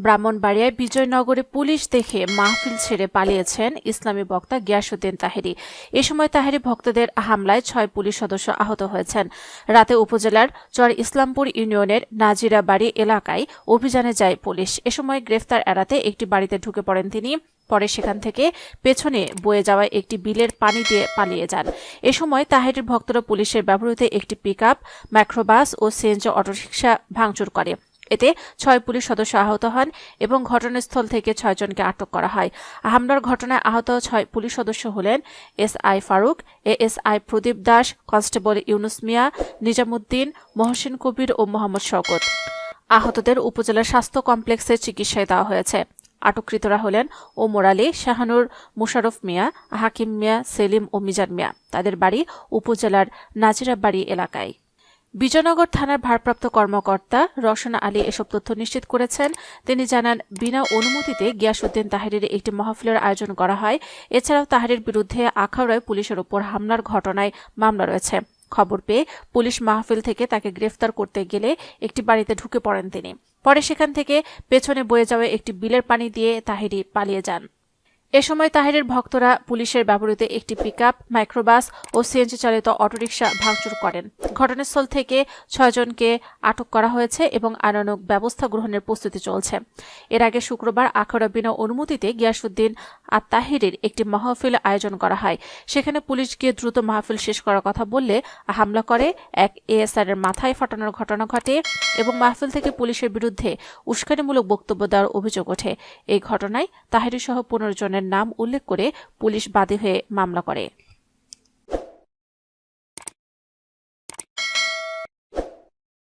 ব্রাহ্মণবাড়িয়ায় বিজয়নগরে police দেখে মাহফিল ছেড়ে পালিয়েছেন ইসলামী বক্তা গিয়াসউদ্দিন তাহেরী। এ সময় তাহেরী ভক্তদের হামলায় ৬ পুলিশ সদস্য আহত হয়েছেন। রাতে উপজেলার চর ইসলামপুর ইউনিয়নের নাজিরাবাড়ি এলাকায় অভিযানে যায় পুলিশ। এ সময় গ্রেফতার এড়াতে একটি বাড়িতে ঢুকে পড়েন তিনি। পরে সেখান থেকে পেছনে বয়ে যাওয়া একটি বিলের পানি দিয়ে পালিয়ে যান। এ সময় তাহেরীর ভক্তরা পুলিশের ব্যবহৃত একটি পিকআপ, মাইক্রোবাস ও সিএনজি অটোরিকশা ভাঙচুর করে। এতে ৬ পুলিশ সদস্য আহত হন এবং ঘটনাস্থল থেকে ৬ জনকে আটক করা হয়। হামলার ঘটনায় আহত ৬ পুলিশ সদস্য হলেন SI Faruk, ASI Pradip Das, constable Yunus মিয়া, নিজামুদ্দিন, মহসিন কবির ও মোহাম্মদ শওকত। আহতদের উপজেলা স্বাস্থ্য কমপ্লেক্সে চিকিৎসায় দেওয়া হয়েছে। আটককৃতরা হলেন ওমর আলী, শাহানুর, মুশারফ মিয়া, হাকিম মিয়া, সেলিম ও মিজান মিয়া। তাদের বাড়ি উপজেলার নাজিরাবাড়ি এলাকায়। বিজয়নগর থানার ভারপ্রাপ্ত কর্মকর্তা রওশন আলী এসব তথ্য নিশ্চিত করেছেন। তিনি জানান, বিনা অনুমতিতে গিয়াসউদ্দিন তাহেরীর একটি মাহফিলের আয়োজন করা হয়। এছাড়াও তাহেরীর বিরুদ্ধে আখাউড়ায় পুলিশের ওপর হামলার ঘটনায় মামলা রয়েছে। খবর পেয়ে পুলিশ মাহফিল থেকে তাকে গ্রেফতার করতে গেলে একটি বাড়িতে ঢুকে পড়েন তিনি। পরে সেখান থেকে পেছনে বয়ে যাওয়া একটি বিলের পানি দিয়ে তাহেরী পালিয়ে যান। এ সময় তাহেরীর ভক্তরা পুলিশের ব্যবহৃত একটি পিকআপ, মাইক্রোবাস ও সিএনজি চালিত অটোরিকশা ভাঙচুর করেন। ঘটনাস্থল থেকে ৬ জনকে আটক করা হয়েছে এবং আইনানুগ ব্যবস্থা গ্রহণের প্রস্তুতি চলছে। এর আগে শুক্রবার আখাউড়া বিনা অনুমতিতে গিয়াসউদ্দিন তাহেরীর একটি মাহফিল আয়োজন করা হয়। সেখানে পুলিশ গিয়ে দ্রুত মাহফিল শেষ করার কথা বললে হামলা করে এক এএসআইয়ের মাথায় ফাটানোর ঘটনা ঘটে এবং মাহফিল থেকে পুলিশের বিরুদ্ধে উস্কানিমূলক বক্তব্য দেওয়ার অভিযোগ ওঠে। এই ঘটনায় তাহেরী সহ ১৫ জনের নাম উল্লেখ করে পুলিশ বাদী হয়ে মামলা করে।